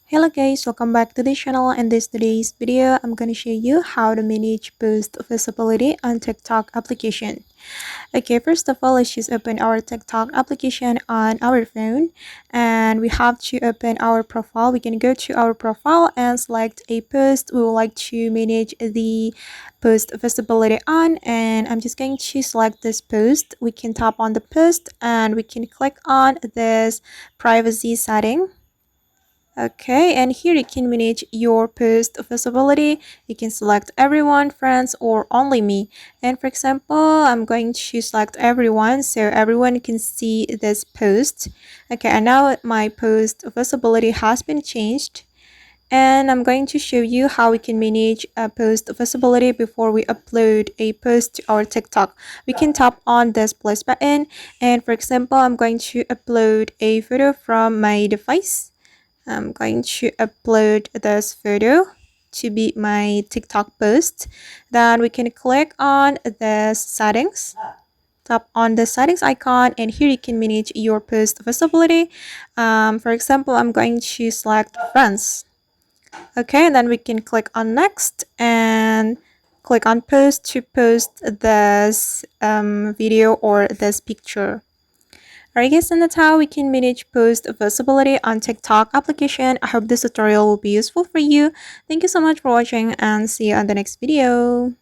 Hello guys, welcome back to the channel. In today's video, I'm gonna show you how to manage post visibility on TikTok application. Okay, first of all, let's just open our TikTok application on our phone, and we have to open our profile. We can go to our profile and select a post. We would like to manage the post visibility on, and I'm just going to select this post. We can tap on the post and we can click on this privacy setting. Okay, and here you can manage your post visibility. You can select everyone, friends, or only me. And for example, I'm going to select everyone so everyone can see this post. Okay, and now my post visibility has been changed. And I'm going to show you how we can manage a post visibility before we upload a post to our TikTok. We can tap on this plus button, and for example, I'm going to upload a photo from my device. I'm going to upload this photo to be my TikTok post. Then we can click on the settings, tap on the settings icon, and here you can manage your post visibility. For example, I'm going to select friends. Okay, and then we can click on next and click on post to post this video or this picture. Alright guys, and that's how we can manage post visibility on TikTok application. I hope this tutorial will be useful for you. Thank you so much for watching and see you on the next video.